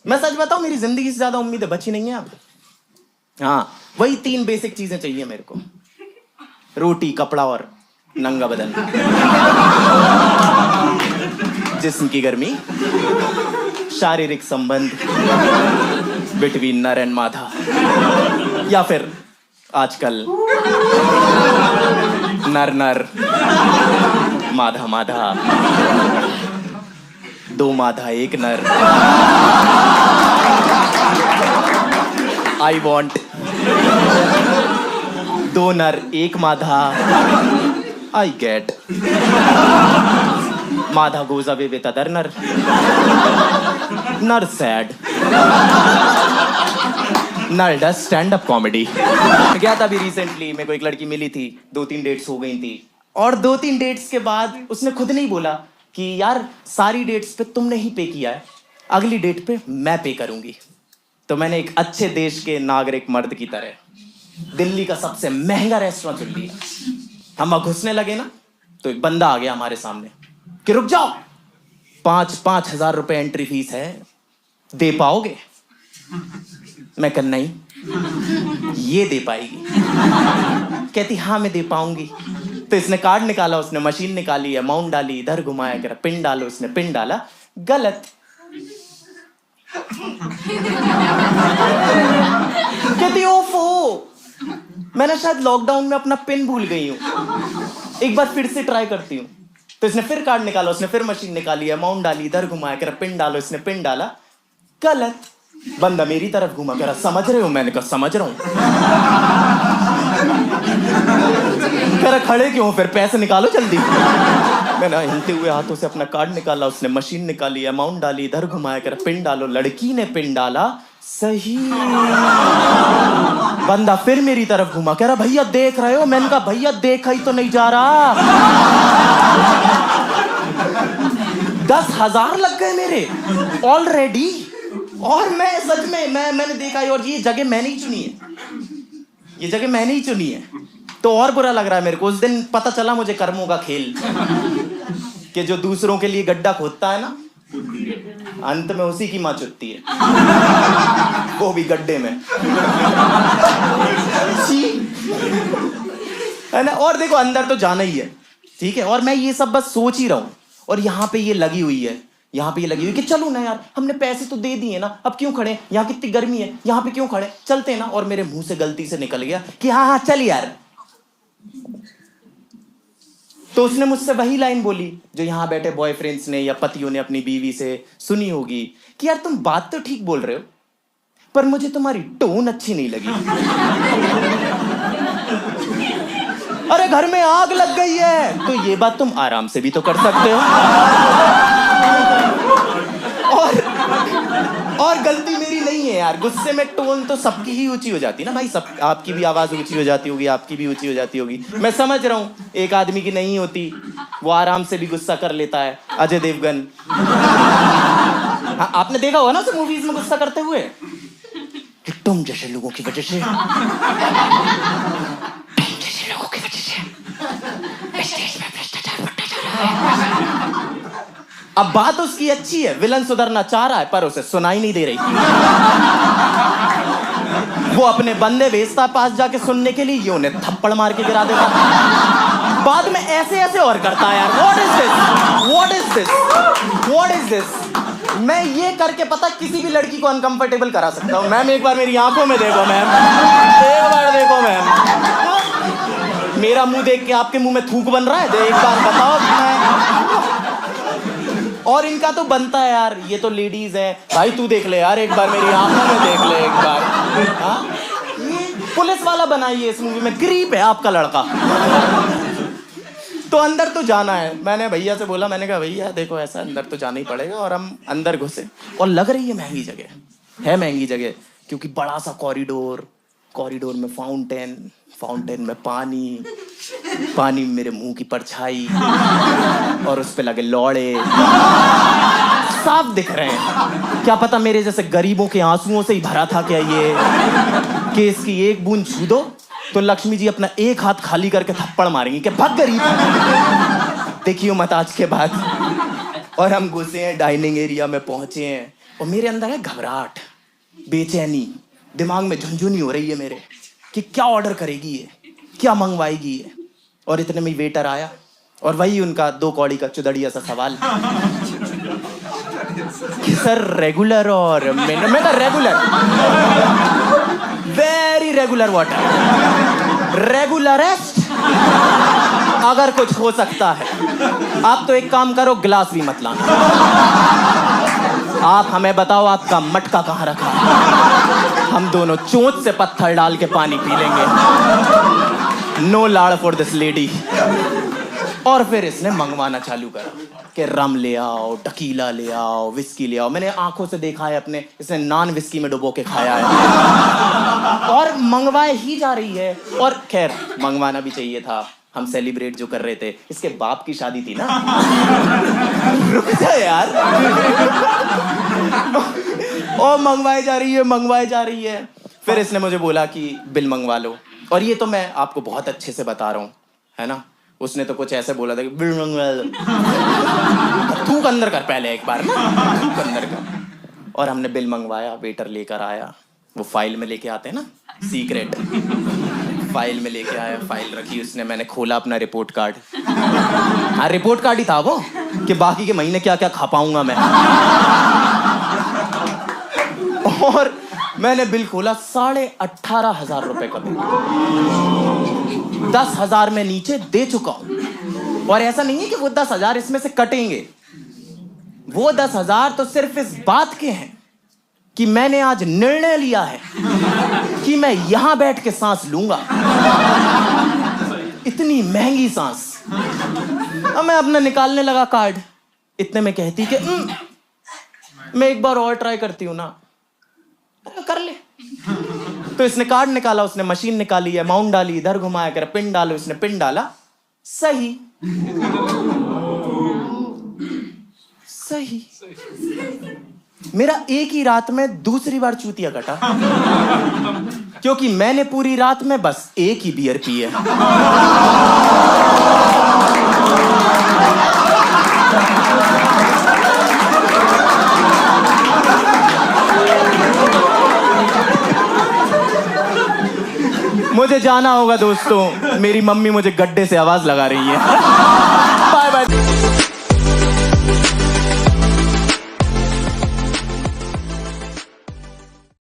मैं सच बताऊं, मेरी जिंदगी से ज्यादा उम्मीदें बची नहीं है अब। हाँ, वही 3 बेसिक चीजें चाहिए मेरे को, रोटी, कपड़ा और नंगा बदन। जिस्म की गर्मी, शारीरिक संबंध बिटवीन नर एंड माधा, या फिर आजकल नर नर माधा माधा, 2 माधा 1 नर। आई वॉन्ट 2 नर 1 माधा। आई गेट माधा गोज अवे विद अदर नर। नर सैड, नर डज स्टैंड अप कॉमेडी। गया था अभी रिसेंटली, मेरे को एक लड़की मिली थी, 2-3 डेट्स हो गई थी, और 2-3 डेट्स के बाद उसने खुद नहीं बोला कि यार सारी डेट्स पे तुमने ही पे किया है, अगली डेट पे मैं पे करूंगी। तो मैंने एक अच्छे देश के नागरिक मर्द की तरह दिल्ली का सबसे महंगा रेस्टोरेंट चुन लिया। हम वहां घुसने लगे ना, तो एक बंदा आ गया हमारे सामने कि रुक जाओ, 5-5 हजार रुपए एंट्री फीस है, दे पाओगे? मैं कह नहीं, ये दे पाएगी। कहती हाँ मैं दे पाऊंगी। तो इसने कार्ड निकाला, उसने मशीन निकाली, अमाउंट डाली, इधर घुमाया, कह रहा पिन डालो, उसने पिन डाला, गलत। कहती ओफो, मैंने शायद लॉकडाउन में अपना पिन भूल गई हूं, एक बार फिर से ट्राई करती हूँ। तो इसने फिर कार्ड निकाला, उसने फिर मशीन निकाली, अमाउंट डाली, इधर घुमाया, कह रहा पिन डालो, इसने पिन डाला, गलत। बंदा मेरी तरफ घुमा, कह रहा समझ रहे हो? मैंने कहा समझ रहा हूं। कह रहा खड़े क्यों, फिर पैसे निकालो जल्दी। मैंने हिलते हुए हाथों से अपना कार्ड निकाला, उसने मशीन निकाली, अमाउंट डाली, इधर घुमाया, कह रहा पिन डालो, लड़की ने पिन डाला, सही। बंदा फिर मेरी तरफ घुमा, कह रहा भैया देख रहे हो? मैंने कहा भैया देखा ही तो नहीं जा रहा। 10,000 लग गए मेरे ऑलरेडी। और मैं सच में मैंने देखा है, और ये जगह मैंने ही चुनी है, ये जगह मैंने ही चुनी है। तो और बुरा लग रहा है मेरे को। उस दिन पता चला मुझे कर्मों का खेल, कि जो दूसरों के लिए गड्ढा खोदता है ना, अंत में उसी की मां चुतती है, वो भी गड्ढे में। है ना? और देखो अंदर तो जाना ही है, ठीक है, और मैं ये सब बस सोच ही रहा हूं, और यहाँ पे ये लगी हुई है, यहाँ पे ये लगी हुई कि चलो ना यार, हमने पैसे तो दे दिए ना, अब क्यों खड़े, यहाँ कितनी गर्मी है, यहाँ पे क्यों खड़े, चलते ना। और मेरे मुंह से गलती से निकल गया कि हाँ हाँ चल यार। तो उसने मुझसे वही लाइन बोली जो यहाँ बैठे बॉयफ्रेंड्स ने या पतियों ने अपनी बीवी से सुनी होगी, कि यार तुम बात तो ठीक बोल रहे हो, पर मुझे तुम्हारी टोन अच्छी नहीं लगी। अरे घर में आग लग गई है, तो ये बात तुम आराम से भी तो कर सकते हो। और गलती मेरी नहीं है यार, गुस्से में टोन तो सबकी ही ऊंची हो जाती है ना भाई, सब, आपकी भी आवाज ऊंची हो जाती होगी, आपकी भी ऊंची हो जाती होगी, मैं समझ रहा हूँ। एक आदमी की नहीं होती, वो आराम से भी गुस्सा कर लेता है, अजय देवगन। हाँ, आपने देखा होगा ना उसे मूवीज में गुस्सा करते हुए, कि तुम जैसे लोगों की वजह से, अब बात उसकी अच्छी है, विलन सुधरना चाह रहा है, पर उसे सुनाई नहीं दे रही। वो अपने बंदे भेजता पास जाके सुनने के लिए, ये उन्हें थप्पड़ मार के गिरा देता, बाद में ऐसे ऐसे और करता है यार। What is this, what is this, what is this. मैं ये करके पता किसी भी लड़की को अनकंफर्टेबल करा सकता हूँ। मैम एक बार मेरी आंखों में देखो मैम, एक बार देखो मैम, मेरा मुंह देख के आपके मुंह में थूक बन रहा है, एक बार बताओ। और इनका तो बनता है यार, ये तो लेडीज है भाई, तू देख ले यार एक बार, मेरी आंखों में देख ले एक बार। हाँ? ये पुलिस वाला बनाइए इस मूवी में, क्रीप है आपका लड़का। तो अंदर तो जाना है। मैंने भैया से बोला, मैंने कहा भैया देखो ऐसा अंदर तो जाना ही पड़ेगा, और हम अंदर घुसे, और लग रही है महंगी जगह है, महंगी जगह, क्योंकि बड़ा सा कॉरिडोर, कॉरिडोर में फाउंटेन, फाउंटेन में पानी, पानी में मेरे मुंह की परछाई, और उस पे लगे लौड़े साफ दिख रहे हैं। क्या पता मेरे जैसे गरीबों के आंसुओं से ही भरा था क्या ये, कि इसकी एक बूंद छू दो तो लक्ष्मी जी अपना एक हाथ खाली करके थप्पड़ मारेंगी कि भाग गरीब। देखियो मत आज के बाद। और हम घुसे हैं, डाइनिंग एरिया में पहुंचे हैं, और मेरे अंदर है घबराहट, बेचैनी, दिमाग में झुंझुनी हो रही है मेरे कि क्या ऑर्डर करेगी ये, क्या मंगवाएगी ये। और इतने में वेटर आया और वही उनका 2 कौड़ी का चुदड़िया सा सवाल कि सर रेगुलर और मैं कहा रेगुलर, वेरी रेगुलर वाटर, रेगुलरेस्ट अगर कुछ हो सकता है। आप तो एक काम करो, गिलास भी मत लाना, आप हमें बताओ आपका मटका कहाँ रखा है, हम दोनों चोंच से पत्थर डाल के पानी पी लेंगे। नो लाड़ फॉर दिस लेडी। और फिर इसने मंगवाना चालू करा कि रम ले आओ, टकीला ले आओ, विस्की ले आओ। मैंने आंखों से देखा है अपने, इसने नान विस्की में डुबो के खाया है और मंगवाए ही जा रही है। और खैर मंगवाना भी चाहिए था, हम सेलिब्रेट जो कर रहे थे, इसके बाप की शादी थी ना। रुक जा यार। और मंगवाए जा रही है, मंगवाए जा रही है। फिर इसने मुझे बोला कि बिल मंगवा लो। और ये तो मैं आपको बहुत अच्छे से बता रहा हूँ, है ना। उसने तो कुछ ऐसे बोला था कि बिल मंगवा लो। थूक अंदर कर पहले एक बार ना, थूक अंदर कर। और हमने बिल मंगवाया, वेटर लेकर आया, वो फाइल में लेके आते हैं ना, सीक्रेट फाइल में लेके आया, फाइल रखी उसने, मैंने खोला अपना रिपोर्ट कार्ड। हाँ रिपोर्ट कार्ड ही था वो, कि बाकी के महीने क्या क्या खा पाऊंगा मैं। और मैंने बिल खोला, 18,500 रुपए का बिल। 10,000 में नीचे दे चुका हूं। और ऐसा नहीं है कि वो 10,000 इसमें से कटेंगे, वो 10,000 तो सिर्फ इस बात के हैं कि मैंने आज निर्णय लिया है कि मैं यहां बैठ के सांस लूंगा, इतनी महंगी सांस। अब मैं अपना निकालने लगा कार्ड, इतने में कहती कि मैं एक बार और ट्राई करती हूं ना। कर ले। तो इसने कार्ड निकाला, उसने मशीन निकाली, अमाउंट डाली, इधर घुमाया कर पिन डालो, इसने पिन डाला, सही सही। मेरा एक ही रात में दूसरी बार चूतिया कटा, क्योंकि मैंने पूरी रात में बस एक ही बियर पी है। मुझे जाना होगा दोस्तों, मेरी मम्मी मुझे गड्ढे से आवाज लगा रही है। Bye bye.